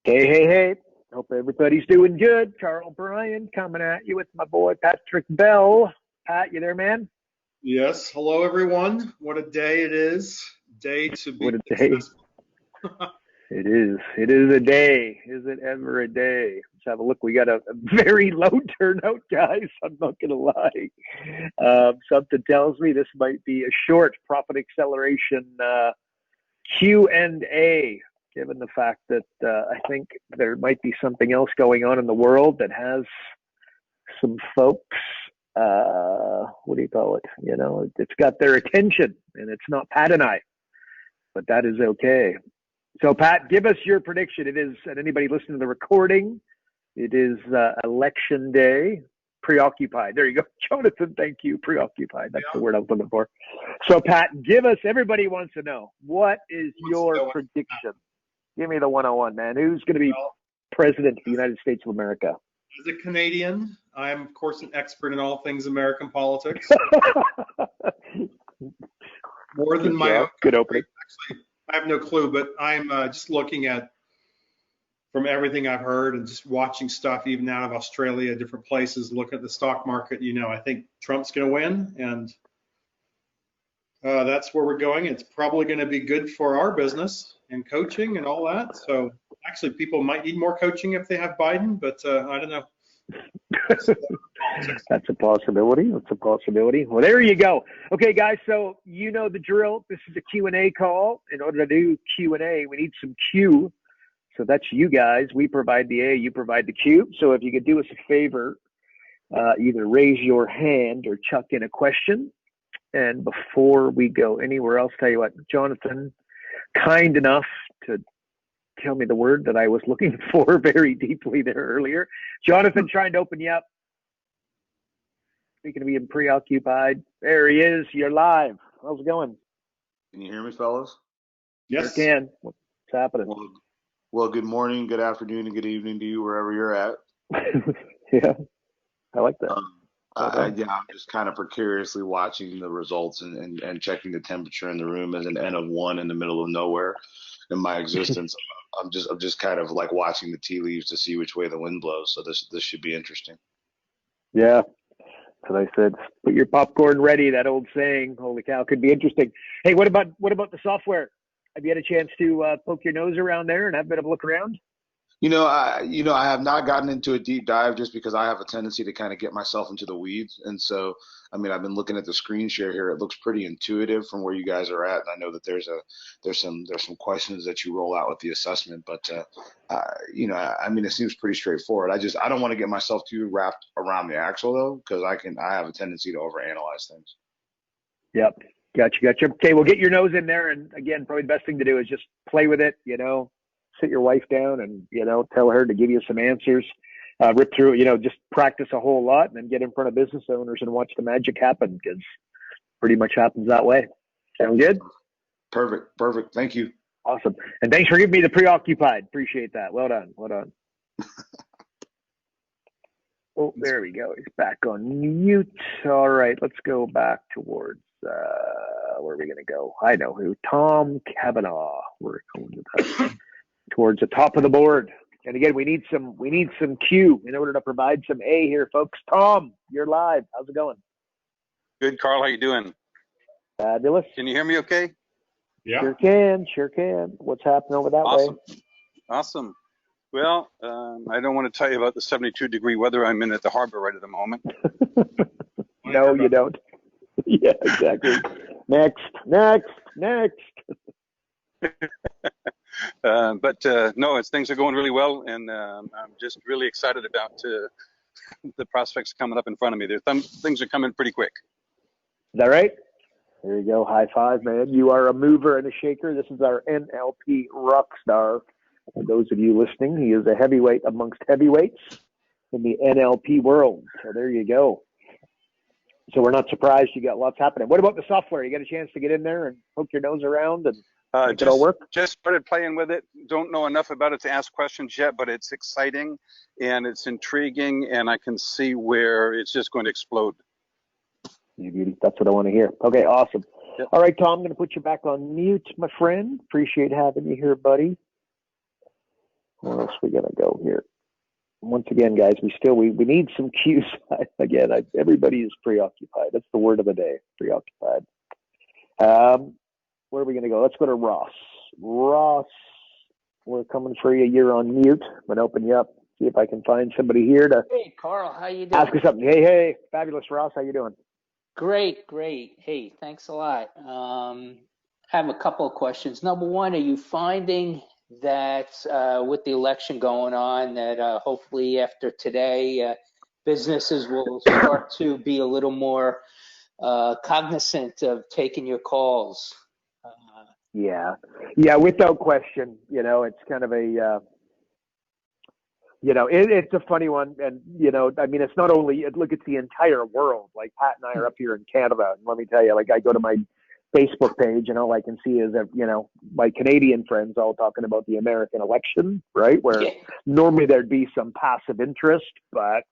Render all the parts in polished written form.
Hey, hey, hey. Hope everybody's doing good. Carl Bryan coming at you with my boy Patrick Bell. Pat, you there, man? Yes. Hello, everyone. What a day it is. Day to be What a day. successful. It is. It is a day. Is it ever a day? Let's have a look. We got a very low turnout, guys. I'm not going to lie. Something tells me this might be a short profit acceleration Q&A, given the fact that I think there might be something else going on in the world that has some folks, what do you call it? It's got their attention, and it's not Pat and I, but that is okay. So, Pat, give us your prediction. It is, and anybody listening to the recording, it is election day. Preoccupied. There you go. Jonathan, thank you. Preoccupied. That's the word I was looking for. So, Pat, give us, everybody wants to know, what is your prediction? Give me the 101, man. Who's going to be president of the United States of America? As a Canadian, I'm, of course, an expert in all things American politics. More than my own. Good opening. Actually, I have no clue, but I'm just looking at, from everything I've heard and just watching stuff even out of Australia, different places, look at the stock market, I think Trump's going to win, and that's where we're going. It's probably going to be good for our business and coaching and all that. So actually, people might need more coaching if they have Biden, but I don't know. That's a possibility. That's a possibility. Well, there you go. Okay, guys, so you know the drill. This is a Q&A call. In order to do Q&A, we need some Q. So that's you guys. We provide the A, you provide the Q. So if you could do us a favor, either raise your hand or chuck in a question. And before we go anywhere else, tell you what, Jonathan, kind enough to tell me the word that I was looking for very deeply there earlier. Jonathan, trying to open you up. Speaking of being preoccupied, there he is. You're live. How's it going? Can you hear me, fellas? Yes. You can. What's happening? Well, good morning, good afternoon, and good evening to you wherever you're at. Yeah, I like that. I'm just kind of precariously watching the results and checking the temperature in the room as an N of one in the middle of nowhere in my existence. I'm just kind of like watching the tea leaves to see which way the wind blows. So this should be interesting. Yeah. So I said, put your popcorn ready. That old saying, holy cow, could be interesting. Hey, what about the software? Have you had a chance to poke your nose around there and have a bit of a look around? I have not gotten into a deep dive just because I have a tendency to kind of get myself into the weeds. And so, I've been looking at the screen share here. It looks pretty intuitive from where you guys are at. And I know that there's some questions that you roll out with the assessment, but it seems pretty straightforward. I don't want to get myself too wrapped around the axle though, because I have a tendency to overanalyze things. Yep. Gotcha. Okay, well, get your nose in there. And again, probably the best thing to do is just play with it, sit your wife down and, tell her to give you some answers, rip through, just practice a whole lot and then get in front of business owners and watch the magic happen, because pretty much happens that way. Sound good? Perfect. Thank you. Awesome. And thanks for giving me the preoccupied. Appreciate that. Well done. Oh, there we go. He's back on mute. All right, let's go back towards, where are we going to go? I know who. Tom Cavanaugh. We're going to that. Towards the top of the board. And again, we need some Q in order to provide some A here, folks. Tom, you're live. How's it going? Good, Carl. How you doing? Fabulous. Can you hear me okay? Yeah. Sure can. What's happening over that way? Awesome. Well, I don't want to tell you about the 72-degree weather I'm in at the harbor right at the moment. No, you don't. Yeah, exactly. Next. But no, things are going really well, and I'm just really excited about the prospects coming up in front of me. Things are coming pretty quick. Is that right? There you go. High five, man. You are a mover and a shaker. This is our NLP rock star. For those of you listening, he is a heavyweight amongst heavyweights in the NLP world. So there you go. So we're not surprised you got lots happening. What about the software? You got a chance to get in there and poke your nose around and make it all work? Just started playing with it. Don't know enough about it to ask questions yet, but it's exciting and it's intriguing, and I can see where it's just going to explode. You beauty. That's what I want to hear. Okay, awesome. Yep. All right, Tom, I'm going to put you back on mute, my friend. Appreciate having you here, buddy. Where else we gonna go here? Once again, guys, we need some cues. Again, everybody is preoccupied. That's the word of the day, preoccupied. Where are we gonna go? Let's go to Ross. Ross, we're coming for you. You're on mute. I'm gonna open you up. See if I can find somebody here to Hey, Carl, how you doing? ask us something. Hey, fabulous, Ross. How you doing? Great. Hey, thanks a lot. I have a couple of questions. Number one, are you finding that with the election going on, that hopefully after today, businesses will start to be a little more cognizant of taking your calls? Uh, Yeah, without question. It's kind of a it's a funny one. And, I mean, it's not only, look, it's the entire world. Like Pat and I are up here in Canada. And let me tell you, like, I go to my Facebook page and all I can see is that, my Canadian friends all talking about the American election, right? Where yeah, normally there'd be some passive interest, but,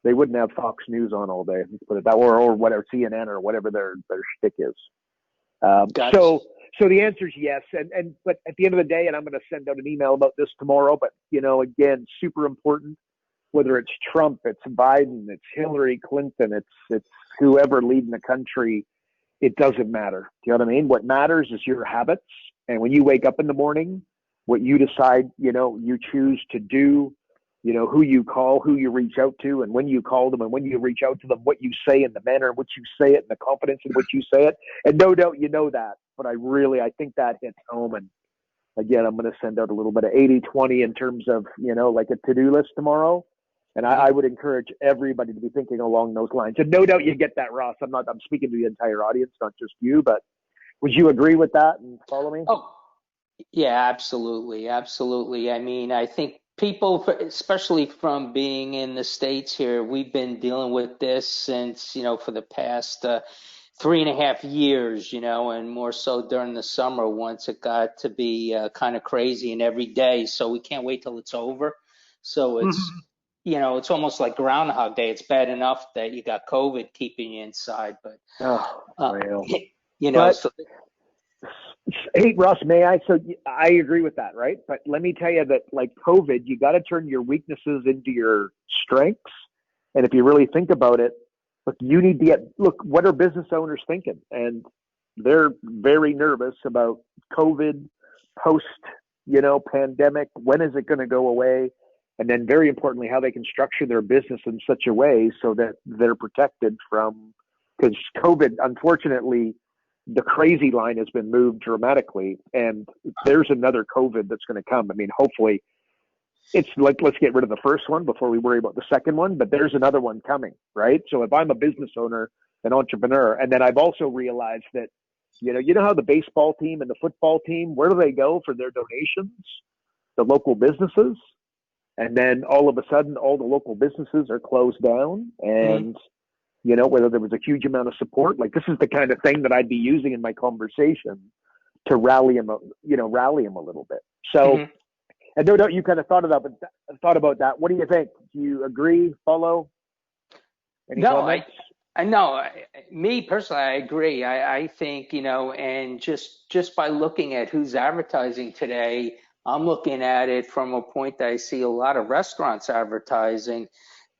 they wouldn't have Fox News on all day, let's put it that way, or whatever, CNN or whatever their shtick is. gotcha. So the answer is yes. But at the end of the day, and I'm going to send out an email about this tomorrow, but, again, super important, whether it's Trump, it's Biden, it's Hillary Clinton, it's whoever leading the country, it doesn't matter. Do you know what I mean? What matters is your habits. And when you wake up in the morning, what you decide, you choose to do, who you call, who you reach out to, and when you call them and when you reach out to them, what you say and the manner in which you say it and the confidence in which you say it. And no doubt you know that, but I think that hits home. And again, I'm going to send out a little bit of 80-20 in terms of, like a to-do list tomorrow. And I would encourage everybody to be thinking along those lines. And no doubt you get that, Ross. I'm speaking to the entire audience, not just you, but would you agree with that and follow me? Oh, yeah, absolutely. I mean, I think people, especially from being in the States here, we've been dealing with this since, for the past 3.5 years, and more so during the summer once it got to be kind of crazy and every day. So we can't wait till it's over. So it's almost like Groundhog Day. It's bad enough that you got COVID keeping you inside, but, Oh, uh, well. But so hey, Ross, may I? So I agree with that, right? But let me tell you that, like COVID, you got to turn your weaknesses into your strengths. And if you really think about it, look, you need to what are business owners thinking? And they're very nervous about COVID, post, pandemic. When is it going to go away? And then very importantly, how they can structure their business in such a way so that they're protected from, because COVID, unfortunately, the crazy line has been moved dramatically, and there's another COVID that's going to come. I mean, hopefully it's like, let's get rid of the first one before we worry about the second one, but there's another one coming, right? So if I'm a business owner, an entrepreneur, and then I've also realized that, how the baseball team and the football team, where do they go for their donations? The local businesses. And then all of a sudden, all the local businesses are closed down, and whether there was a huge amount of support, like this is the kind of thing that I'd be using in my conversation to rally him, rally him a little bit. So, and no doubt you kind of thought about that. What do you think? Do you agree, follow? Any no, comments? I know. Me personally, I agree. I think, and just by looking at who's advertising today, I'm looking at it from a point that I see a lot of restaurants advertising,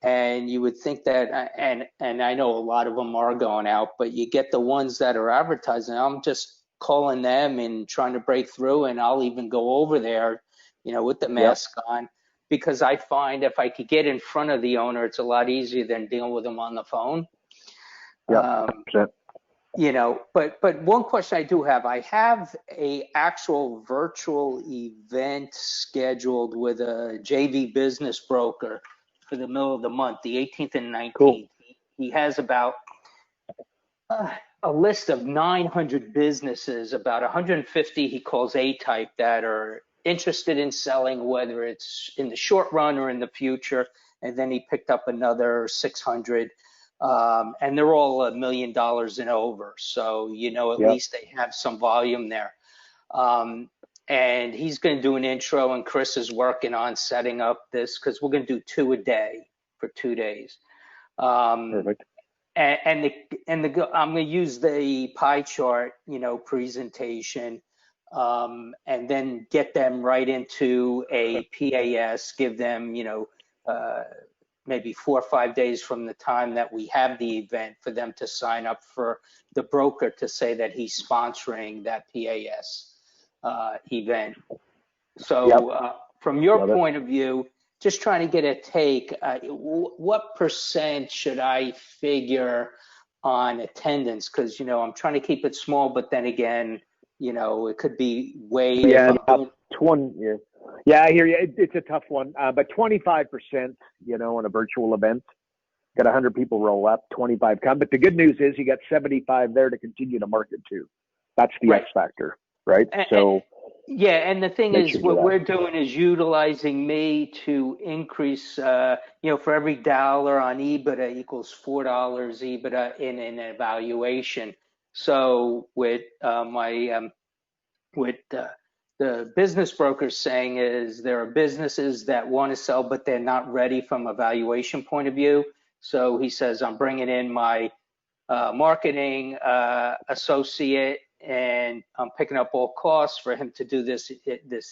and you would think that, and I know a lot of them are going out, but you get the ones that are advertising. I'm just calling them and trying to break through, and I'll even go over there, with the Yep. mask on, because I find if I could get in front of the owner, it's a lot easier than dealing with them on the phone. Yep. But one question I do have, I have a actual virtual event scheduled with a JV business broker for the middle of the month, the 18th and 19th. Cool. He has about a list of 900 businesses, about 150 he calls A-type, that are interested in selling, whether it's in the short run or in the future. And then he picked up another 600. And they're all $1 million and over. So, at least they have some volume there. And he's going to do an intro, and Chris is working on setting up this, because we're going to do 2 a day for 2 days. Perfect. I'm going to use the pie chart, presentation. and then get them right into a PAS, give them, maybe 4 or 5 days from the time that we have the event for them to sign up for the broker to say that he's sponsoring that PAS event. So from your point of view, just trying to get a take, what percent should I figure on attendance? Because, I'm trying to keep it small, but then again, it could be way. Yeah, 20. Yeah, I hear you. It's a tough one, but 25%, on a virtual event, got 100 people roll up, 25 come. But the good news is you got 75 there to continue to market to. That's the X factor, right? And the thing is, what we're doing is utilizing me to increase, for every dollar on EBITDA equals $4 EBITDA in an evaluation. So with the business brokers saying is there are businesses that want to sell, but they're not ready from a valuation point of view. So he says, I'm bringing in my marketing associate, and I'm picking up all costs for him to do this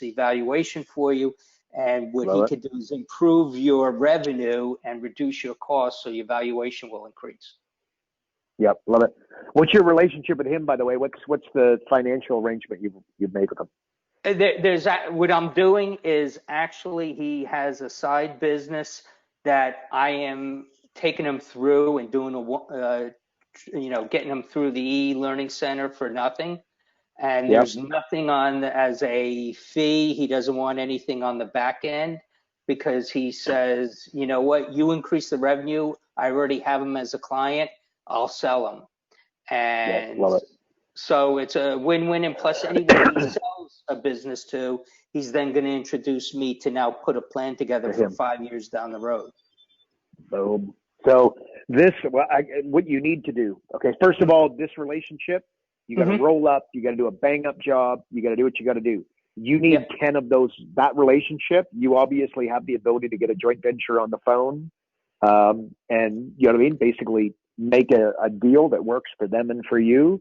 evaluation for you. And what he can do is improve your revenue and reduce your costs, so your valuation will increase. Yep, love it. What's your relationship with him, by the way? What's the financial arrangement you've made with him? There's what I'm doing is actually he has a side business that I am taking him through and doing getting him through the e-learning center for nothing. And there's nothing on as a fee. He doesn't want anything on the back end because he says, you know what, you increase the revenue. I already have him as a client. I'll sell him. And love it. So it's a win-win, and plus anyone he sells a business to, he's then going to introduce me to now put a plan together for 5 years down the road. Boom. So what you need to do, okay, first of all, this relationship, you got to roll up, you got to do a bang-up job, you got to do what you got to do. You need 10 of those, that relationship. You obviously have the ability to get a joint venture on the phone, and you know what I mean? Basically make a deal that works for them and for you.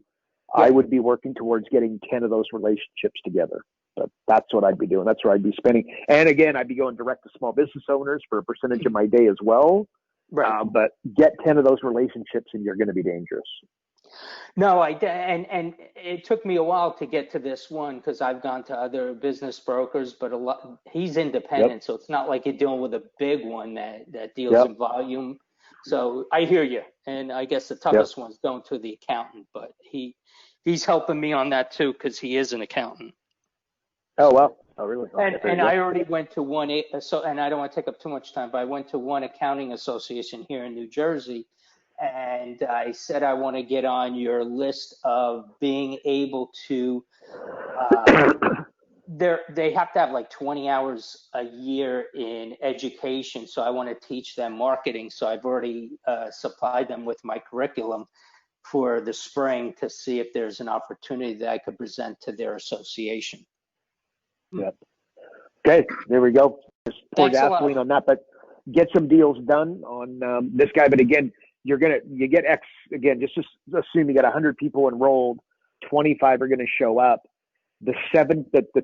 I would be working towards getting 10 of those relationships together. But that's what I'd be doing. That's where I'd be spending. And again, I'd be going direct to small business owners for a percentage of my day as well. Right. But get 10 of those relationships and you're going to be dangerous. No, and it took me a while to get to this one because I've gone to other business brokers, but he's independent. So it's not like you're dealing with a big one that deals in volume. So I hear you. And I guess the toughest one's going to the accountant, but he's helping me on that too because he is an accountant. Oh, wow. Oh, really? And I already went to one, and I don't want to take up too much time, but I went to one accounting association here in New Jersey, and I said I want to get on your list of being able to, they have to have like 20 hours a year in education, so I want to teach them marketing. So I've already supplied them with my curriculum for the spring to see if there's an opportunity that I could present to their association. Yep. Okay, there we go. Just pour gasoline on that, but get some deals done on this guy. But again, you get X again. Just assume you got 100 people enrolled, 25 are going to show up. The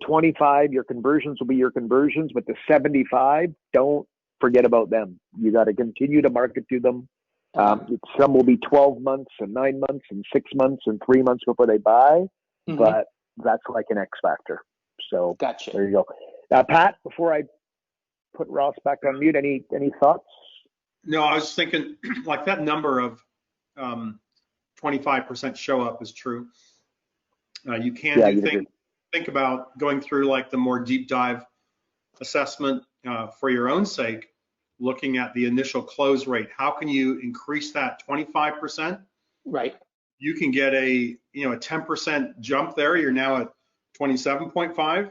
25, your conversions will be your conversions, but the 75, don't forget about them. You got to continue to market to them. Some will be 12 months and 9 months and 6 months and 3 months before they buy, but that's like an X factor. So gotcha. There you go. Pat, before I put Ross back on mute, any thoughts? No, I was thinking like that number of 25% show up is true. You can think about going through like the more deep dive assessment for your own sake, looking at the initial close rate. How can you increase that 25%? Right. You can get a 10% jump there. You're now at 27.5.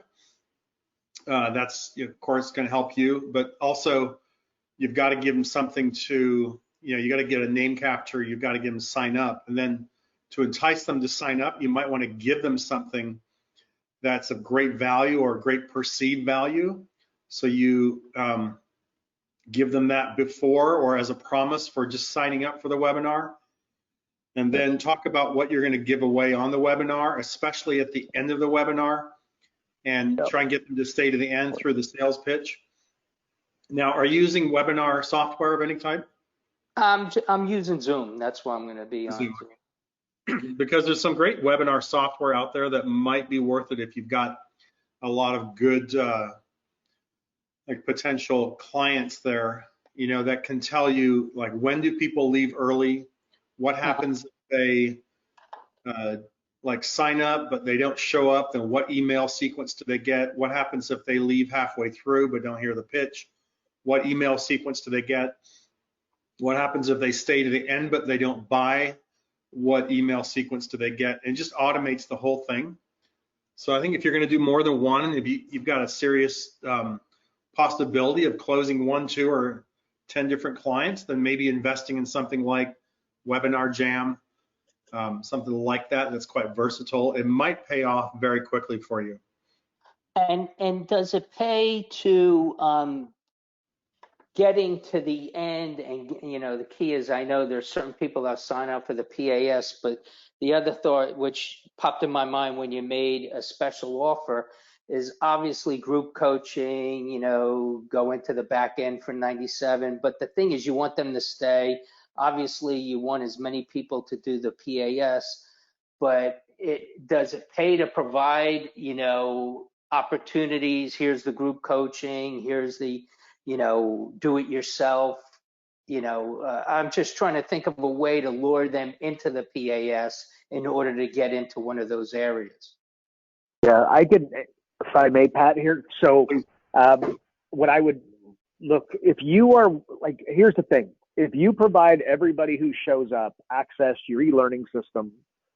That's of course going to help you, but also you've got to give them something to, you got to get a name capture. You've got to get them to sign up, and then to entice them to sign up, you might want to give them something that's of great value or great perceived value. So you give them that before or as a promise for just signing up for the webinar. And then talk about what you're going to give away on the webinar, especially at the end of the webinar. and Yep. try and get them to stay to the end through the sales pitch. Now, are you using webinar software of any type? I'm using Zoom. That's why I'm going to be on Zoom. Zoom. Because there's some great webinar software out there that might be worth it if you've got a lot of good like potential clients there, you know, that can tell you like when do people leave early, what happens if they like sign up but they don't show up, then what email sequence do they get, what happens if they leave halfway through but don't hear the pitch, what email sequence do they get, what happens if they stay to the end but they don't buy, what email sequence do they get, and it just automates the whole thing. So I think if you're going to do more than one, if you've got a serious possibility of closing 1, 2, or 10 different clients, then maybe investing in something like Webinar Jam, something like that that's quite versatile. It might pay off very quickly for you. And does it pay to getting to the end? And you know, the key is, I know there's certain people that sign up for the PAS, but the other thought which popped in my mind when you made a special offer is obviously group coaching, you know, go into the back end for 97. But the thing is, you want them to stay. Obviously, you want as many people to do the PAS, but does it pay to provide, you know, opportunities? Here's the group coaching, here's the, you know, do it yourself. You know, I'm just trying to think of a way to lure them into the PAS in order to get into one of those areas. Yeah, I could, if I may, Pat, here. So what I would look, if you are like, here's the thing. If you provide everybody who shows up access to your e-learning system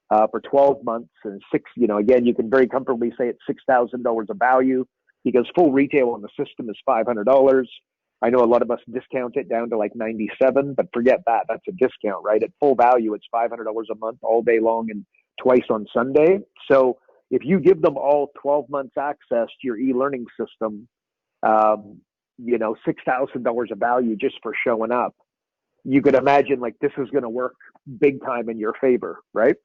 for 12 months and you know, again, you can very comfortably say it's $6,000 of value because full retail on the system is $500. I know a lot of us discount it down to like 97, but forget that. That's a discount, right? At full value, it's $500 a month all day long and twice on Sunday. So if you give them all 12 months access to your e-learning system, you know, $6,000 of value just for showing up, you could imagine like this is going to work big time in your favor, right?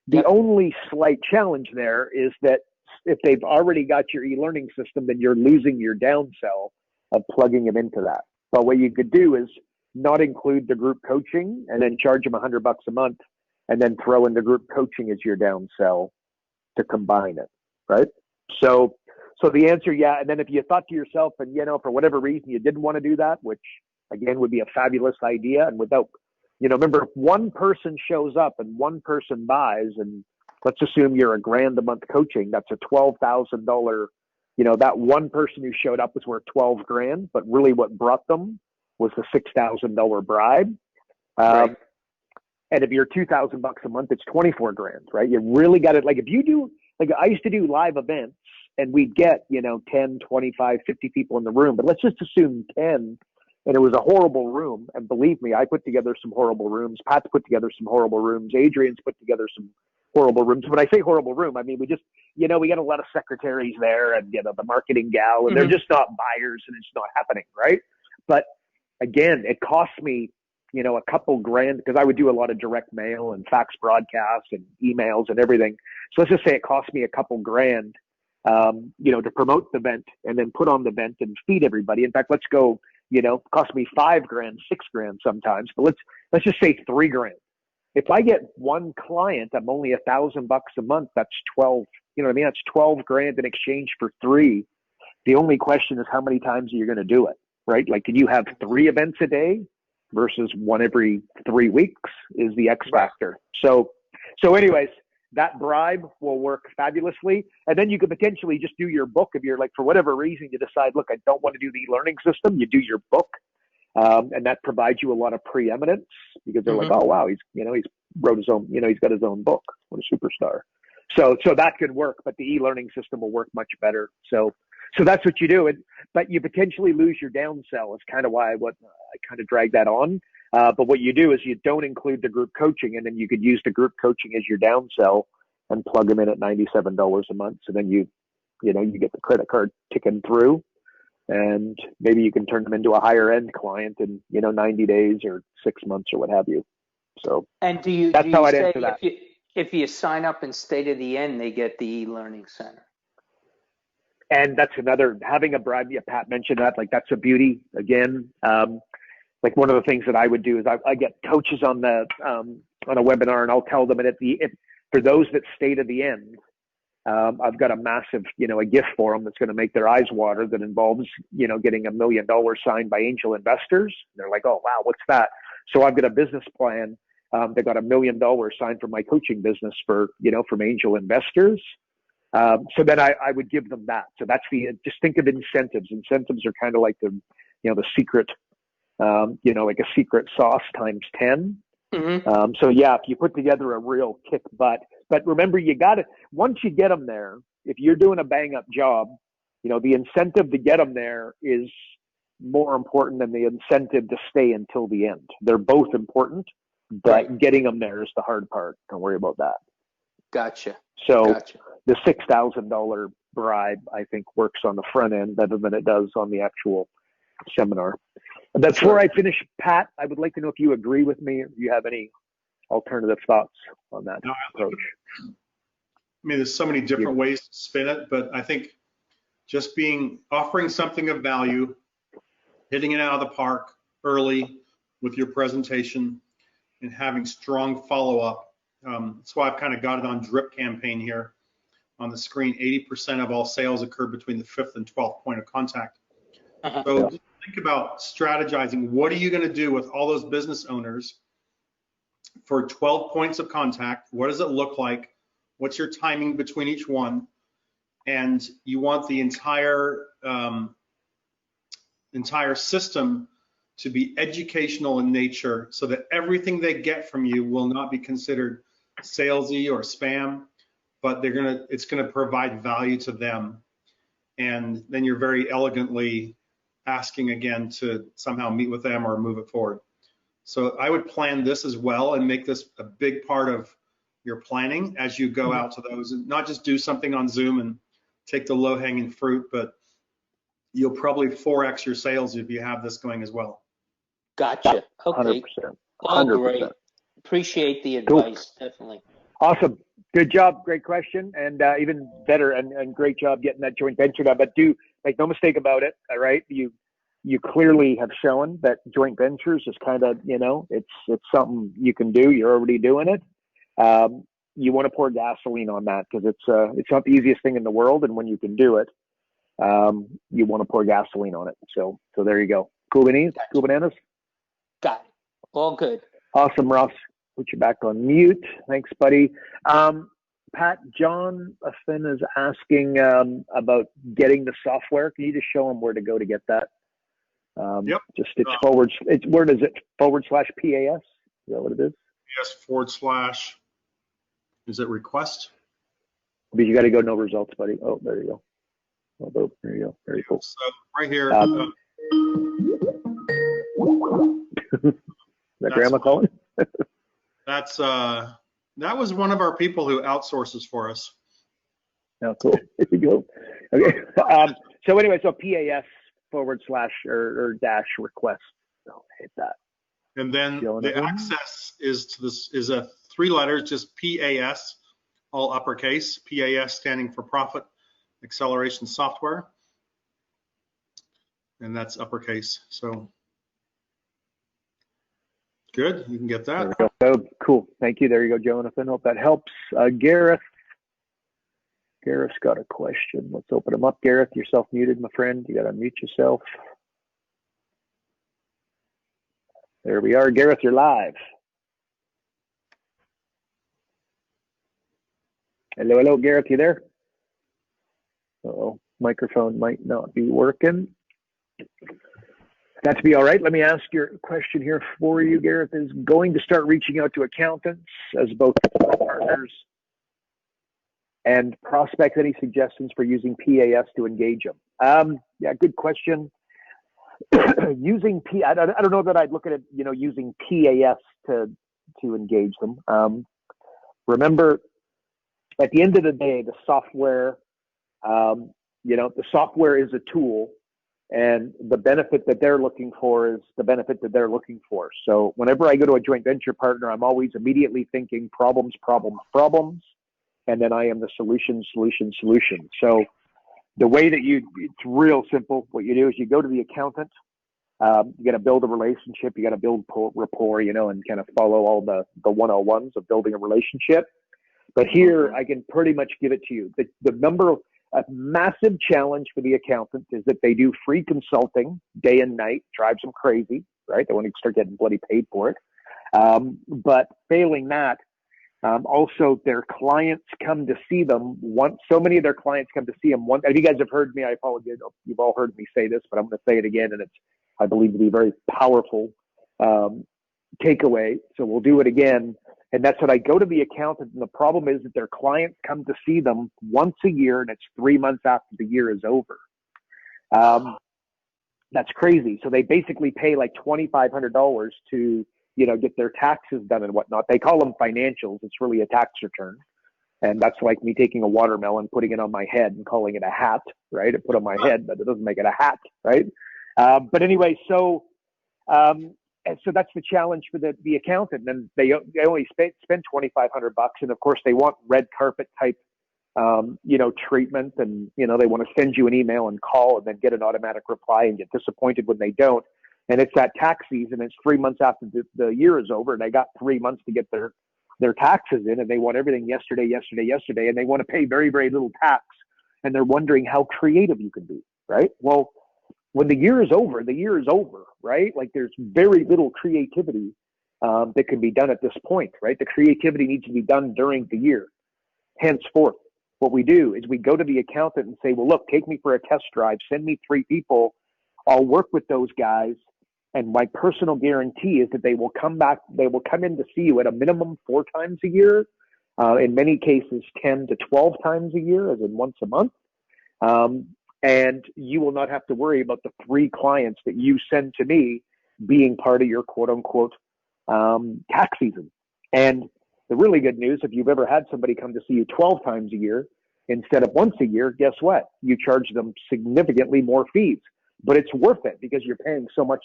The only slight challenge there is that if they've already got your e-learning system, then you're losing your downsell of plugging them into that. But what you could do is not include the group coaching and then charge them $100 a month and then throw in the group coaching as your downsell to combine it, right? So the answer, yeah. And then if you thought to yourself and, you know, for whatever reason you didn't want to do that, which again would be a fabulous idea, and without, you know, remember if one person shows up and one person buys, and let's assume you're $1,000 a month coaching, that's a $12,000, you know, that one person who showed up was worth 12 grand, but really what brought them was the $6,000 bribe. Right. And if you're $2,000 a month, it's 24 grand, right? You really got it. Like if you do, like I used to do live events and we'd get, you know, 10, 25, 50 people in the room, but let's just assume 10. And it was a horrible room. And believe me, I put together some horrible rooms. Pat's put together some horrible rooms. Adrian's put together some horrible rooms. When I say horrible room, I mean, we just, you know, we got a lot of secretaries there and, you know, the marketing gal, and they're just not buyers and it's not happening, right? But again, it cost me, you know, a couple grand because I would do a lot of direct mail and fax broadcasts and emails and everything. So let's just say it cost me a couple grand, you know, to promote the event and then put on the event and feed everybody. In fact, let's go, you know, cost me 5 grand, 6 grand sometimes, but let's just say 3 grand. If I get one client, I'm only $1,000 a month. That's 12, you know what I mean? That's 12 grand in exchange for 3. The only question is how many times are you going to do it, right? Like, can you have 3 events a day versus one every 3 weeks is the X factor. So anyways, that bribe will work fabulously. And then you could potentially just do your book if you're like, for whatever reason, you decide, look, I don't want to do the learning system. You do your book. And that provides you a lot of preeminence because they're like, oh, wow, he's wrote his own, you know, he's got his own book. What a superstar. So that could work, but the e-learning system will work much better. So that's what you do. But you potentially lose your downsell is kind of why I kind of drag that on. But what you do is you don't include the group coaching, and then you could use the group coaching as your downsell and plug them in at $97 a month. So then you get the credit card ticking through, and maybe you can turn them into a higher end client in, you know, 90 days or 6 months or what have you. So and do you how I'd say answer that. if you sign up and stay to the end, they get the e-learning center? And that's another, having a bribe, yeah, Pat mentioned that, like that's a beauty again. Like one of the things that I would do is I get coaches on a webinar, and I'll tell them, and for those that stay to the end, I've got a massive, a gift for them that's going to make their eyes water, that involves, getting $1 million signed by angel investors. They're like, oh, wow, what's that? So I've got a business plan. They got $1 million signed for my coaching business from angel investors. So then I would give them that. So that's just think of incentives. Incentives are kind of like the secret, like a secret sauce times 10. Mm-hmm. So yeah, if you put together a real kick butt, but remember, once you get them there, if you're doing a bang up job, the incentive to get them there is more important than the incentive to stay until the end. They're both important, but Right. getting them there is the hard part. Don't worry about that. Gotcha. So Gotcha. the $6,000 bribe, I think, works on the front end better than it does on the actual seminar. Before I finish, Pat, I would like to know if you agree with me, or you have any alternative thoughts on that approach. I mean, there's so many different ways to spin it, but I think just offering something of value, hitting it out of the park early with your presentation, and having strong follow-up. That's why I've kind of got it on drip campaign here on the screen. 80% of all sales occur between the 5th and 12th point of contact. Uh-huh. So just think about strategizing. What are you going to do with all those business owners for 12 points of contact? What does it look like? What's your timing between each one? And you want the entire system to be educational in nature, so that everything they get from you will not be considered salesy or spam, but it's gonna provide value to them. And then you're very elegantly asking again to somehow meet with them or move it forward. So I would plan this as well and make this a big part of your planning as you go out to those, and not just do something on Zoom and take the low-hanging fruit, but you'll probably 4x your sales if you have this going as well. Gotcha. Okay. 100%. Oh, great. Appreciate the advice. Cool. Definitely. Awesome. Good job. Great question. And even better, and great job getting that joint venture done. But do make no mistake about it. All right. You clearly have shown that joint ventures is kind of, it's something you can do. You're already doing it. You want to pour gasoline on that, because it's not the easiest thing in the world. And when you can do it, you want to pour gasoline on it. So there you go. Cool bananas. Got it. All good. Awesome, Ross. Put you back on mute. Thanks, buddy. Pat, John Finn is asking about getting the software. Can you just show him where to go to get that? Yep. Where is it? /PAS? Is that what it is? Yes, / is it request? But you got to go no results, buddy. Oh, there you go. Oh, there you go. Very cool. So right here. Is that grandma calling? That was one of our people who outsources for us. Oh, cool. There you go. Okay. So anyway, so PAS / or dash request. So hit that. And then the access is a 3 letters, just PAS, all uppercase. PAS standing for Profit Acceleration Software, and that's uppercase. So good, you can get that. There we go. Oh, cool. Thank you. There you go, Jonathan. Hope that helps. Gareth's got a question. Let's open him up. Gareth, you're self-muted, my friend. You got to unmute yourself. There we are. Gareth, you're live. Hello, Gareth, you there? Uh-oh, microphone might not be working. That to be all right. Let me ask your question here for you, Gareth. Is going to start reaching out to accountants as both partners and prospects. Any suggestions for using PAS to engage them? Yeah, good question. Using I don't know that I'd look at it, using PAS to engage them. Remember, at the end of the day, the software, the software is a tool, and the benefit that they're looking for is the benefit that they're looking for. So whenever I go to a joint venture partner, I'm always immediately thinking problems, and then I am the solution. So The way that it's real simple. What you do is you go to the accountant. You got to build a relationship. You got to build rapport, and kind of follow all the 101s of building a relationship. But here, I can pretty much give it to you. A massive challenge for the accountant is that they do free consulting day and night. Drives them crazy, right? They want to start getting bloody paid for it. But failing that, also their clients come to see them once. So many of their clients come to see them once. If you guys have heard me, I apologize. You've all heard me say this, but I'm going to say it again, and it's, I believe, to be a very powerful takeaway. So we'll do it again. And that's what I go to the accountant. And the problem is that their clients come to see them once a year, and it's 3 months after the year is over. That's crazy. So they basically pay like $2,500 to, get their taxes done and whatnot. They call them financials. It's really a tax return. And that's like me taking a watermelon, putting it on my head and calling it a hat, right? It put on my head, but it doesn't make it a hat, right? But anyway, and so that's the challenge for the accountant. And they only spend $2,500, and of course they want red carpet type, treatment, and they want to send you an email and call and then get an automatic reply and get disappointed when they don't. And it's that tax season. It's 3 months after the year is over, and they got 3 months to get their taxes in, and they want everything yesterday, and they want to pay very, very little tax, and they're wondering how creative you can be, right? Well, when the year is over, right? Like there's very little creativity that can be done at this point, right? The creativity needs to be done during the year. Henceforth, what we do is we go to the accountant and say, well, look, take me for a test drive. Send me 3 people. I'll work with those guys. And my personal guarantee is that they will come in to see you at a minimum 4 times a year. In many cases, 10 to 12 times a year, as in once a month. And you will not have to worry about the 3 clients that you send to me being part of your quote unquote tax season. And the really good news, if you've ever had somebody come to see you 12 times a year instead of once a year, guess what? You charge them significantly more fees, but it's worth it because you're paying so much,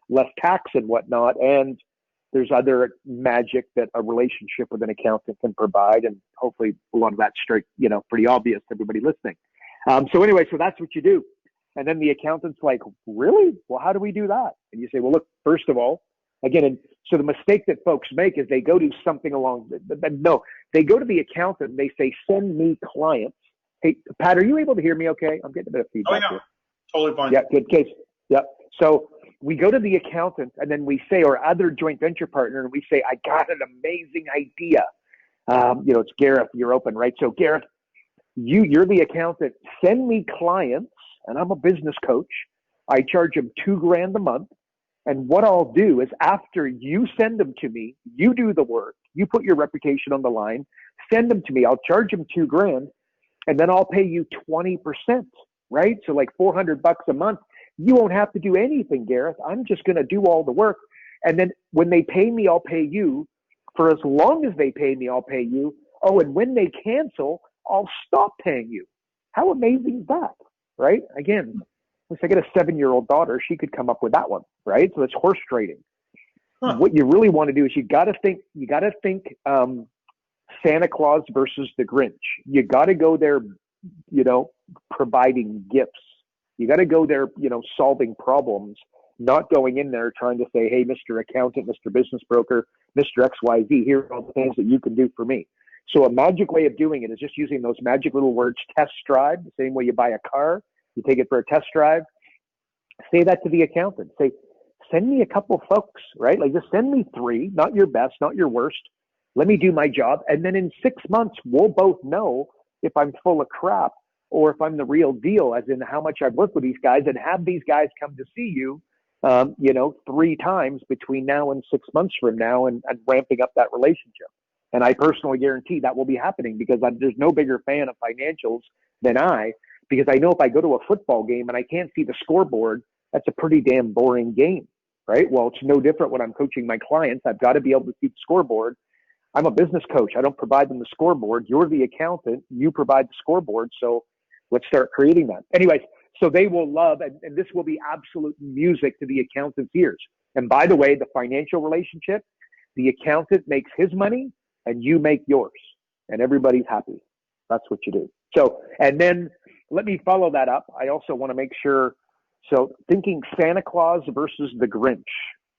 less tax and whatnot. And there's other magic that a relationship with an accountant can provide. And hopefully a lot of that's straight, pretty obvious to everybody listening. So anyway, so that's what you do. And then the accountant's like, really? Well, how do we do that? And you say, well, look, first of all, again, and so the mistake that folks make is they go to something along they go to the accountant and they say, send me clients. Hey, Pat, are you able to hear me okay? I'm getting a bit of feedback here. Totally fine. Yeah, good case. Yeah. So we go to the accountant and then we say, or other joint venture partner, and we say, I got an amazing idea. It's Gareth, you're open, right? So Gareth, you're the accountant. Send me clients, and I'm a business coach. I charge them $2,000 a month. And what I'll do is after you send them to me, you do the work, you put your reputation on the line, send them to me. I'll charge them $2,000, and then I'll pay you 20%, right? So like $400 a month. You won't have to do anything, Gareth. I'm just going to do all the work. And then when they pay me, I'll pay you. For as long as they pay me, I'll pay you. Oh, and when they cancel, I'll stop paying you. How amazing is that, right? Again, if I get a 7-year-old daughter, she could come up with that one, right? So it's horse trading. Huh. What you really want to do is you got to think Santa Claus versus the Grinch. You got to go there, providing gifts. You got to go there, solving problems, not going in there trying to say, hey, Mr. Accountant, Mr. Business Broker, Mr. XYZ, here are all the things that you can do for me. So a magic way of doing it is just using those magic little words, test drive, the same way you buy a car, you take it for a test drive. Say that to the accountant. Say, send me a couple folks, right? Like just send me 3, not your best, not your worst. Let me do my job. And then in 6 months, we'll both know if I'm full of crap or if I'm the real deal, as in how much I've worked with these guys, and have these guys come to see you, 3 times between now and 6 months from now, and ramping up that relationship. And I personally guarantee that will be happening because there's no bigger fan of financials than because I know if I go to a football game and I can't see the scoreboard, that's a pretty damn boring game, right? Well, it's no different when I'm coaching my clients. I've got to be able to see the scoreboard. I'm a business coach. I don't provide them the scoreboard. You're the accountant. You provide the scoreboard. So let's start creating that. Anyways, so they will love, and this will be absolute music to the accountant's ears. And by the way, the financial relationship, the accountant makes his money and you make yours, and everybody's happy. That's what you do. So, and then let me follow that up. I also want to make sure, so thinking Santa Claus versus the Grinch,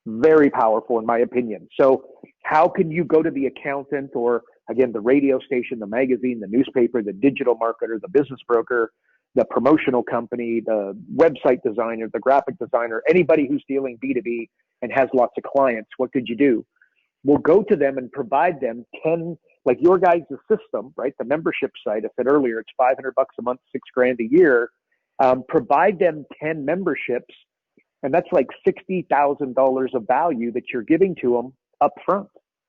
very powerful in my opinion. So how can you go to the accountant or, again, the radio station, the magazine, the newspaper, the digital marketer, the business broker, the promotional company, the website designer, the graphic designer, anybody who's dealing B2B and has lots of clients? What could you do? We'll go to them and provide them 10, like your guys' system, right? The membership site, I said earlier, it's $500 a month, $6,000 a year. Provide them 10 memberships, and that's like $60,000 of value that you're giving to them up front,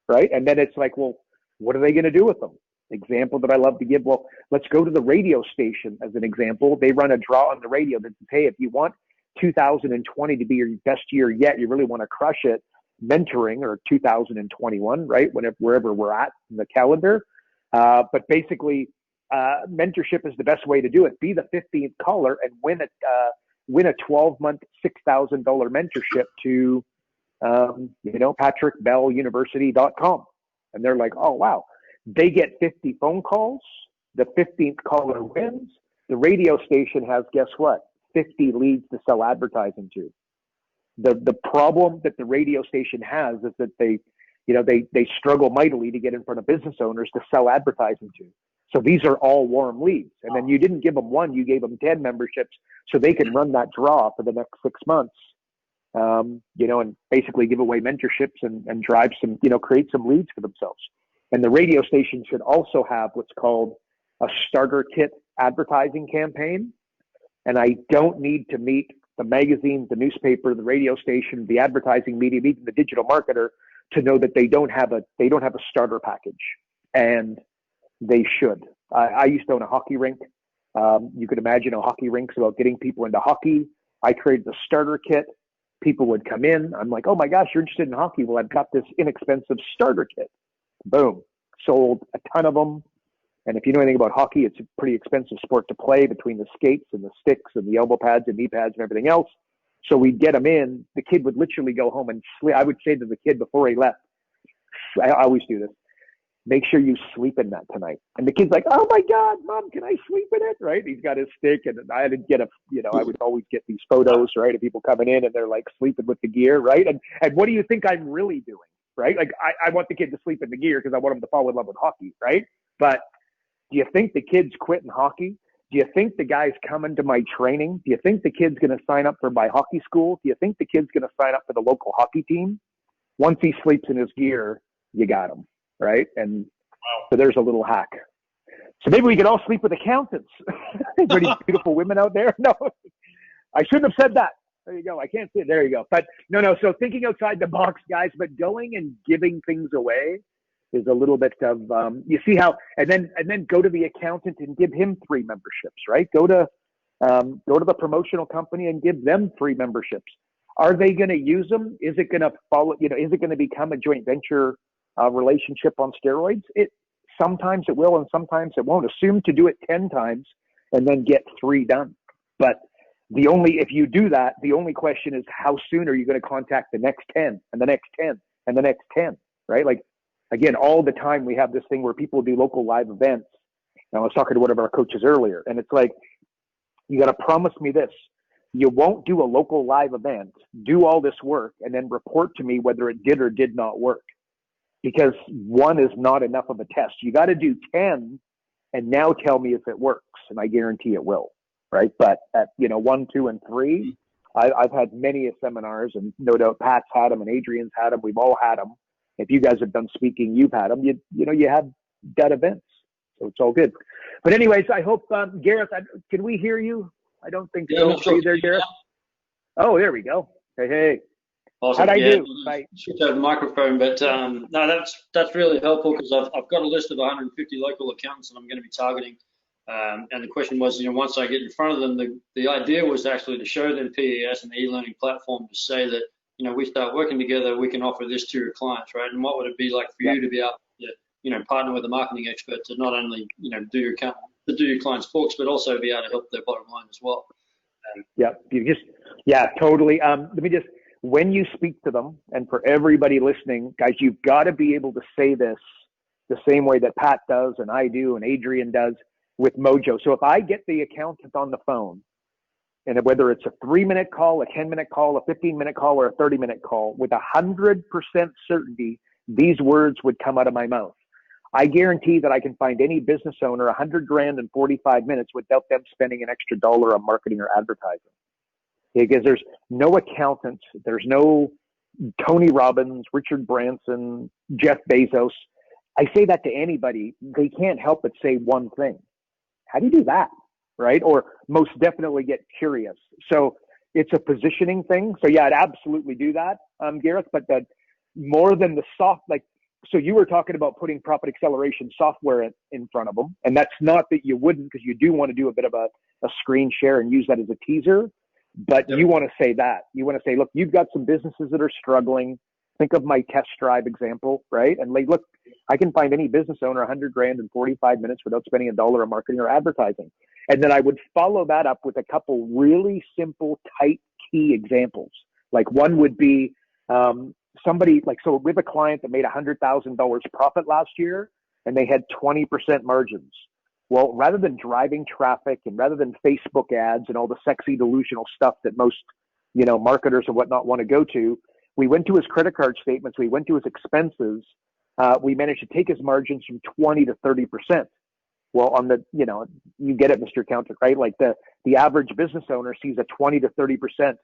right? And then it's like, well, what are they going to do with them? Example that I love to give. Well, let's go to the radio station as an example. They run a draw on the radio that says, hey, if you want 2020 to be your best year yet, you really want to crush it, mentoring, or 2021, right? Wherever we're at in the calendar. But basically, mentorship is the best way to do it. Be the 15th caller and win a 12-month, $6,000 mentorship to, patrickbelluniversity.com. And they're like, oh, wow. They get 50 phone calls. The 15th caller wins. The radio station has, guess what? 50 leads to sell advertising to. The problem that the radio station has is that they struggle mightily to get in front of business owners to sell advertising to. So these are all warm leads. And then you didn't give them one, you gave them 10 memberships so they can run that draw for the next 6 months, and basically give away mentorships and drive some, create some leads for themselves. And the radio station should also have what's called a starter kit advertising campaign. And I don't need to meet the magazine, the newspaper, the radio station, the advertising media, even the digital marketer to know that they don't have a starter package, and they should. I used to own a hockey rink. You could imagine a hockey rink's about getting people into hockey. I created the starter kit. People would come in. I'm like, oh my gosh, you're interested in hockey? Well, I've got this inexpensive starter kit. Boom. Sold a ton of them. And if you know anything about hockey, it's a pretty expensive sport to play between the skates and the sticks and the elbow pads and knee pads and everything else. So we'd get them in. The kid would literally go home and sleep. I would say to the kid before he left, I always do this, make sure you sleep in that tonight. And the kid's like, oh my God, Mom, can I sleep in it? Right? He's got his stick, and I had to get I would always get these photos, right, of people coming in and they're like sleeping with the gear, right? And what do you think I'm really doing, right? Like I want the kid to sleep in the gear because I want him to fall in love with hockey, right? But do you think the kid's quitting hockey? Do you think the guy's coming to my training? Do you think the kid's going to sign up for my hockey school? Do you think the kid's going to sign up for the local hockey team? Once he sleeps in his gear, you got him, right? And so there's a little hack. So maybe we could all sleep with accountants. Pretty beautiful women out there. No, I shouldn't have said that. There you go. I can't say it. There you go. But no. So thinking outside the box, guys, but going and giving things away is a little bit of, you see how, and then go to the accountant and give him 3 memberships, right? Go to the promotional company and give them 3 memberships. Are they going to use them? Is it going to follow, is it going to become a joint venture relationship on steroids? Sometimes it will and sometimes it won't. Assume to do it 10 times and then get 3 done. But if you do that, the only question is how soon are you going to contact the next 10 and the next 10 and the next 10, right? Like, again, all the time we have this thing where people do local live events. And I was talking to one of our coaches earlier, and it's like, you got to promise me this. You won't do a local live event, do all this work, and then report to me whether it did or did not work. Because 1 is not enough of a test. You got to do 10 and now tell me if it works, and I guarantee it will, right? But at 1, 2, and 3, I've had many seminars, and no doubt Pat's had them and Adrian's had them. We've all had them. If you guys have done speaking, you've had them. You have done events, so it's all good. But anyways, I hope Gareth, can we hear you? I don't think so. Not sure. Are you there, Gareth? Oh, there we go. Hey. Awesome. How'd I do? Bye. Switch over the microphone, but no, that's really helpful because I've got a list of 150 local accountants that I'm going to be targeting. And the question was, once I get in front of them, the idea was actually to show them PES and the e-learning platform to say that, we start working together, we can offer this to your clients, right? And what would it be like for you to be able to, partner with a marketing expert to not only, do your clients' books, but also be able to help their bottom line as well. Totally. Let me just, when you speak to them, and for everybody listening, guys, you've got to be able to say this the same way that Pat does and I do and Adrian does. with Mojo. So if I get the accountant on the phone, and whether it's a 3-minute call, a 10-minute call, a 15-minute call, or a 30-minute call, with 100% certainty, these words would come out of my mouth. I guarantee that I can find any business owner $100,000 in 45 minutes without them spending an extra dollar on marketing or advertising. Because there's no accountant, there's no Tony Robbins, Richard Branson, Jeff Bezos. I say that to anybody, they can't help but say one thing. How do you do that? Right? Or most definitely get curious. So it's a positioning thing. So yeah, I'd absolutely do that, Gareth, but more than the so you were talking about putting profit acceleration software in front of them. And that's not that you wouldn't, because you do want to do a bit of a screen share and use that as a teaser. But you want to say that. You want to say, look, you've got some businesses that are struggling. Think of my test drive example, right? And like, look, I can find any business owner $100,000 in 45 minutes without spending a dollar on marketing or advertising. And then I would follow that up with a couple really simple, tight, key examples. Like one would be somebody so we have a client that made $100,000 profit last year, and they had 20% margins. Well, rather than driving traffic and rather than Facebook ads and all the sexy delusional stuff that most, marketers and whatnot want to go to, we went to his credit card statements, we went to his expenses, we managed to take his margins from 20 to 30%. Well, on the, you get it, Mr. Accountant, right? Like the average business owner sees a 20 to 30%,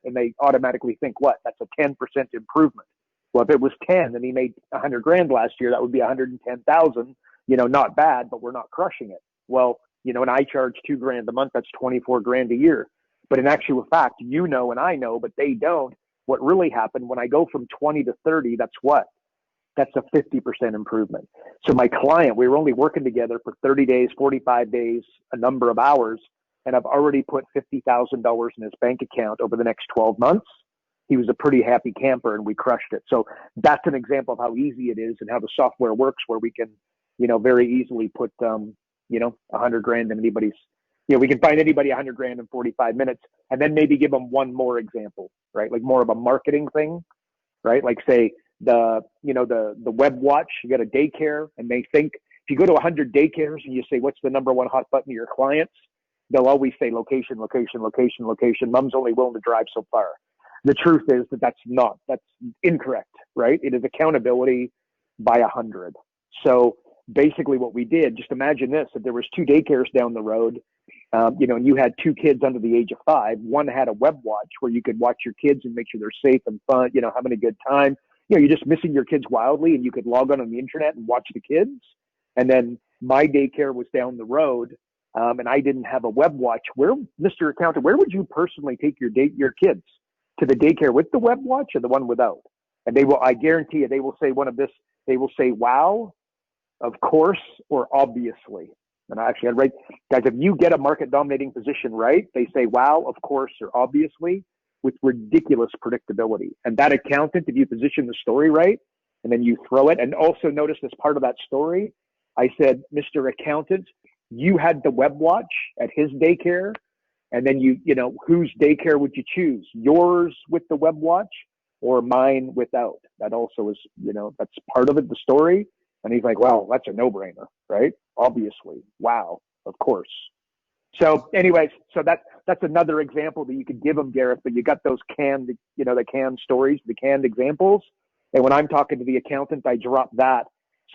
and they automatically think, what? That's a 10% improvement. Well, if it was 10 and he made $100,000 last year, that would be 110,000. Not bad, but we're not crushing it. Well, and I charge $2,000 a month. That's $24,000 a year. But in actual fact, and I know, but they don't. What really happened when I go from 20 to 30? That's what? That's a 50% improvement. So my client, we were only working together for 30 days, 45 days, a number of hours, and I've already put $50,000 in his bank account over the next 12 months. He was a pretty happy camper, and we crushed it. So that's an example of how easy it is and how the software works, where we can, very easily put, $100,000 in anybody's, we can find anybody $100,000 in 45 minutes, and then maybe give them one more example, right? Like more of a marketing thing, right? Like say the web watch, you got a daycare, and they think if you go to 100 daycares and you say, what's the number one hot button to your clients? They'll always say location, location, location, location. Mom's only willing to drive so far. The truth is that's incorrect, right? It is accountability by 100. So basically what we did, just imagine this, if there was 2 daycares down the road, and you had 2 kids under the age of 5, one had a web watch where you could watch your kids and make sure they're safe and fun, having a good time. You're just missing your kids wildly, and you could log on the internet and watch the kids. And then my daycare was down the road, and I didn't have a web watch. Where, Mr. Accountant, where would you personally take your kids? To the daycare with the web watch or the one without? And I guarantee you, they will say they will say, wow, of course, or obviously. And I'd write, guys, if you get a market dominating position right, they say, wow, of course, or obviously, with ridiculous predictability. And that accountant, if you position the story right, and then you throw it, and also notice as part of that story, I said, Mr. Accountant, you had the web watch at his daycare. And then whose daycare would you choose? Yours with the web watch or mine without? That also is, that's part of it, the story. And he's like, well, that's a no-brainer, right? Obviously. Wow. Of course. So anyways, that's another example that you could give them, Gareth, but you got those canned, the canned stories, the canned examples. And when I'm talking to the accountant, I drop that.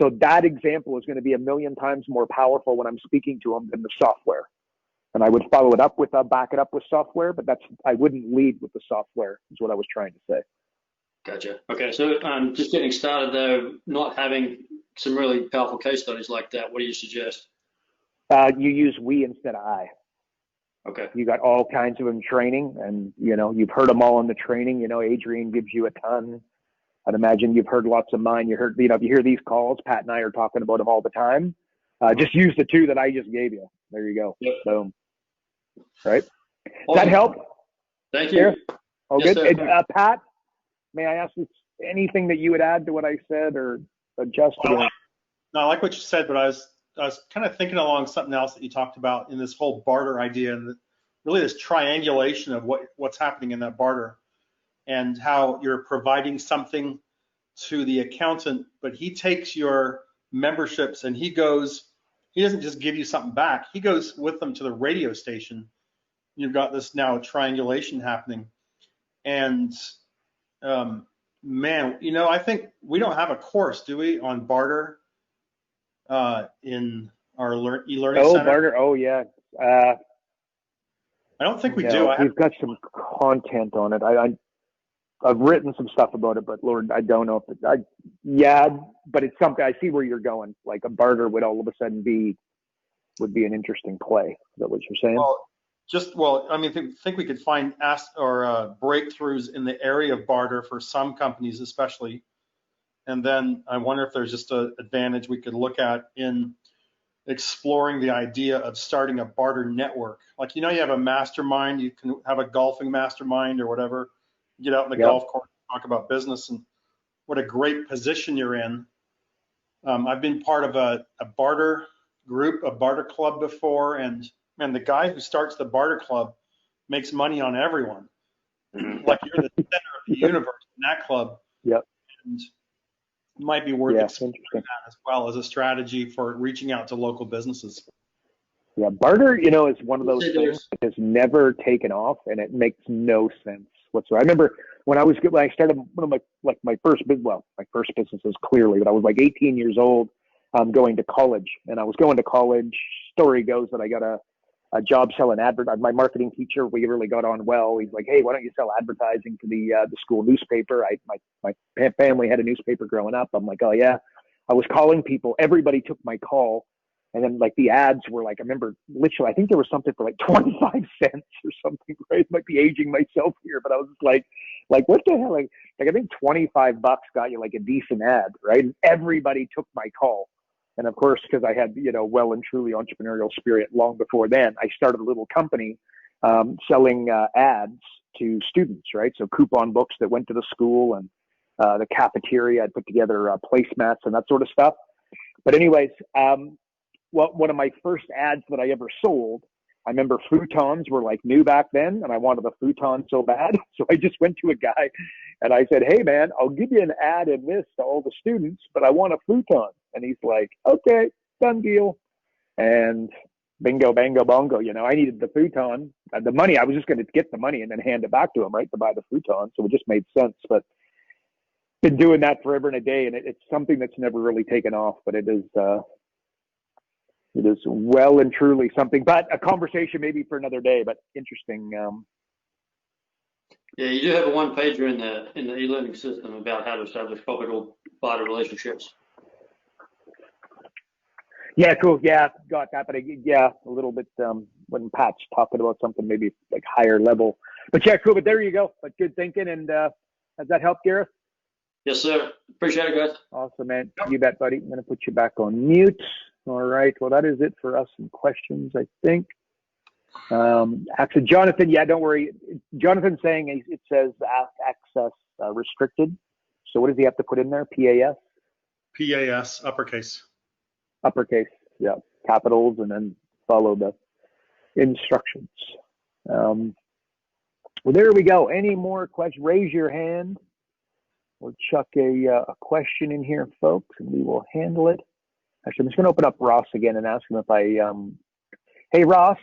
So that example is going to be 1,000,000 times more powerful when I'm speaking to them than the software. And I would follow it up with, back it up with software, but I wouldn't lead with the software is what I was trying to say. Gotcha. Okay. So just getting started though, not having some really powerful case studies like that, what do you suggest? You use we instead of I. Okay. You got all kinds of them training, and, you've heard them all in the training. Adrian gives you a ton. I'd imagine you've heard lots of mine. You heard, if you hear these calls, Pat and I are talking about them all the time. Just use the 2 that I just gave you. There you go. Yep. Boom. Right? Awesome. Does that help? Thank you. Oh, yes, good. Pat, may I ask you anything that you would add to what I said or adjust? No, I like what you said, but I was kind of thinking along something else that you talked about in this whole barter idea, and really this triangulation of what's happening in that barter, and how you're providing something to the accountant, but he takes your memberships and he goes he doesn't just give you something back. He goes with them to the radio station. You've got this now triangulation happening. And man, I think we don't have a course, do we, on barter in our e-learning Oh, center? Barter. Oh, yeah. I don't think we No, do. we've got some content on it. I've written some stuff about it, but Lord, I don't know if yeah, but it's something. I see where you're going. Like a barter would all of a sudden would be an interesting play. Is that what you're saying? I mean, think we could find breakthroughs in the area of barter for some companies, especially. And then I wonder if there's just an advantage we could look at in exploring the idea of starting a barter network. Like, you have a mastermind, you can have a golfing mastermind or whatever, get out in the golf course, talk about business, and what a great position you're in. I've been part of a barter group, a barter club before, and man, the guy who starts the barter club makes money on everyone. Like you're the center of the universe in that club. Yep. And it might be worth exploring that as well as a strategy for reaching out to local businesses. Yeah, barter, is one of those things that has never taken off, and it makes no sense whatsoever. I remember when I started one of my first businesses clearly, but I was like 18 years old, going to college, and I was going to college. Story goes that I got a job selling my marketing teacher. We really got on well. He's like, hey, why don't you sell advertising for the school newspaper? My family had a newspaper growing up. I'm like, oh yeah. I was calling people. Everybody took my call. And then like the ads were like, I remember literally, I think there was something for like 25 cents or something, right? Might be aging myself here, but I was just like what the hell? Like I think $25 got you like a decent ad, right? And everybody took my call. And of course, because I had, well and truly entrepreneurial spirit long before then, I started a little company selling ads to students, right? So coupon books that went to the school and the cafeteria. I'd put together placemats and that sort of stuff. But anyways, one of my first ads that I ever sold, I remember futons were like new back then, and I wanted a futon so bad. So I just went to a guy and I said, hey man, I'll give you an ad in this to all the students, but I want a futon. And he's like, okay, done deal. And bingo, bango, bongo, I needed the futon, the money. I was just going to get the money and then hand it back to him, right, to buy the futon. So it just made sense. But been doing that forever and a day, and it's something that's never really taken off, but it is well and truly something, but a conversation maybe for another day, but interesting. Yeah, you do have a one-pager in the e-learning system about how to establish profitable barter relationships. Yeah, cool. Yeah, got that. But a little bit when Pat's talking about something maybe like higher level. But yeah, cool. But there you go. But good thinking. And has that helped, Gareth? Yes, sir. Appreciate it, guys. Awesome, man. You bet, buddy. I'm going to put you back on mute. All right. Well, that is it for us. Some questions, I think. Actually, Jonathan, don't worry. Jonathan's saying it says access restricted. So what does he have to put in there? PAS? PAS, uppercase. Uppercase, yeah. Capitals, and then follow the instructions. Well, there we go. Any more questions? Raise your hand. We'll chuck a question in here, folks, and we will handle it. Actually, I'm just going to open up Ross again and ask him if hey, Ross,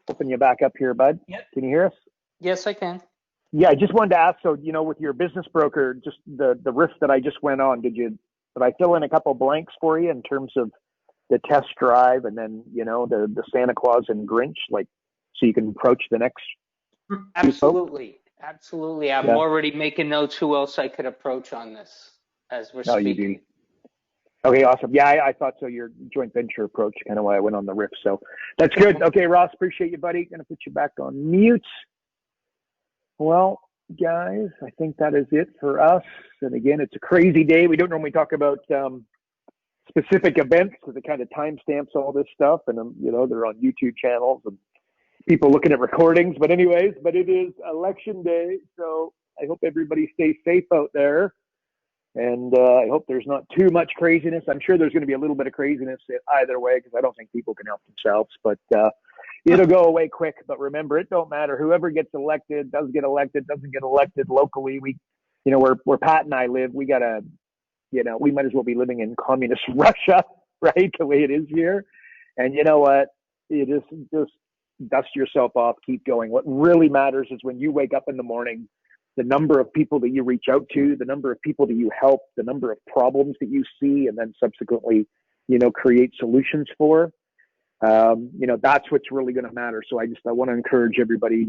open you back up here, bud. Yep. Can you hear us? Yes, I can. Yeah, I just wanted to ask, so, with your business broker, just the riff that I just went on, did I fill in a couple blanks for you in terms of the test drive and then, the Santa Claus and Grinch, like, so you can approach the next? Absolutely. Absolutely. I'm already making notes who else I could approach on this as we're speaking. You do. Okay, awesome. Yeah, I thought so. Your joint venture approach, kind of why I went on the riff. So that's good. Okay, Ross, appreciate you, buddy. Going to put you back on mute. Well, guys, I think that is it for us. And again, it's a crazy day. We don't normally talk about specific events because it kind of timestamps all this stuff. And, they're on YouTube channels and people looking at recordings. But anyways, it is election day. So I hope everybody stays safe out there. And I hope there's not too much craziness. I'm sure there's going to be a little bit of craziness either way because I don't think people can help themselves. But it'll go away quick. But remember, it don't matter. Whoever gets elected, doesn't get elected locally. Where Pat and I live, we got we might as well be living in communist Russia. right? The way it is here. And you know what? You just dust yourself off, keep going. What really matters is when you wake up in the morning, the number of people that you reach out to, the number of people that you help, the number of problems that you see, and then subsequently, create solutions for. That's what's really going to matter. So I want to encourage everybody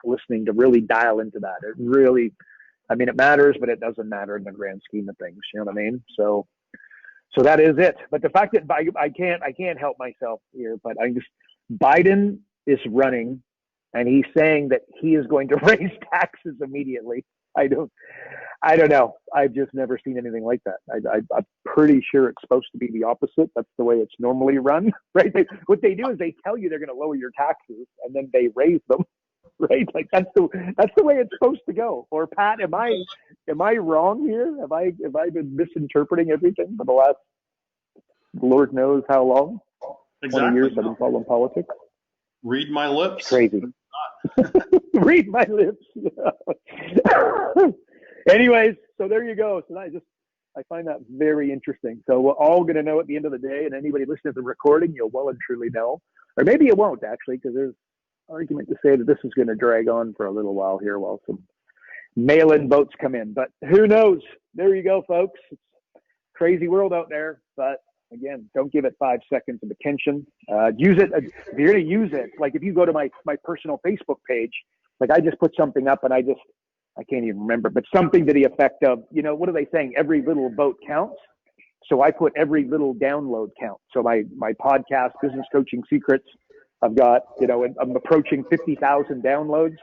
listening to really dial into that. It really, it matters, but it doesn't matter in the grand scheme of things. You know what I mean? So that is it. But the fact that I can't help myself here, but Biden is running and he's saying that he is going to raise taxes immediately. I don't know. I've just never seen anything like that. I'm pretty sure it's supposed to be the opposite. That's the way it's normally run, right? What they do is they tell you they're going to lower your taxes and then they raise them, right? Like that's the way it's supposed to go. Or Pat, am I wrong here? Have I been misinterpreting everything for the last Lord knows how long? Exactly. 20 years I've been following politics. Read my lips. It's crazy. Read my lips. Anyways, so there you go. So I find that very interesting. So we're all going to know at the end of the day, and anybody listening to the recording, you'll well and truly know. Or maybe you won't, actually, because there's argument to say that this is going to drag on for a little while here while some mail-in votes come in. But who knows? There you go, folks. It's a crazy world out there. But again, don't give it 5 seconds of attention. Use it. If you're going to use it, like if you go to my personal Facebook page, like I just put something up and I can't even remember, but something to the effect of, what are they saying? Every little vote counts. So I put every little download count. So my podcast, Business Coaching Secrets, I've got, I'm approaching 50,000 downloads.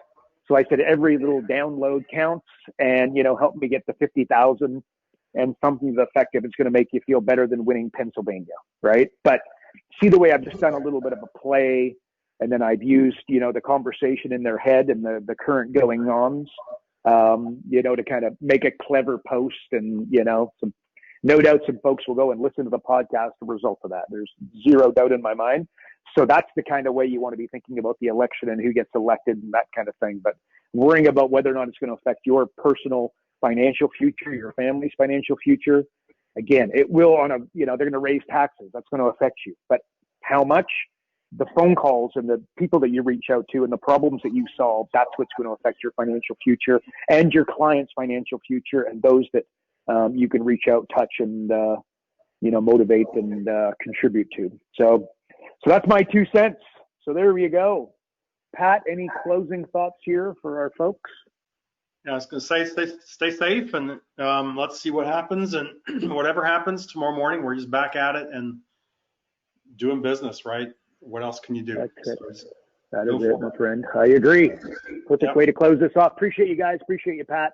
So I said every little download counts and, help me get to 50,000 and something to the effect of it's going to make you feel better than winning Pennsylvania, right? But see the way I've just done a little bit of a play and then I've used, the conversation in their head and the current going-ons, to kind of make a clever post and, no doubt some folks will go and listen to the podcast as a result of that. There's zero doubt in my mind. So that's the kind of way you want to be thinking about the election and who gets elected and that kind of thing. But worrying about whether or not it's going to affect your personal financial future, your family's financial future, again, it will they're going to raise taxes. That's going to affect you. But how much? The phone calls and the people that you reach out to and the problems that you solve, that's what's going to affect your financial future and your client's financial future and those that you can reach out, touch, and, motivate and contribute to. So that's my 2 cents. So there you go. Pat, any closing thoughts here for our folks? Yeah, I was going to say, stay safe and let's see what happens. And whatever happens tomorrow morning, we're just back at it and doing business, right? What else can you do? That's it. That is it, my friend. I agree. Perfect way to close this off. Appreciate you guys. Appreciate you, Pat.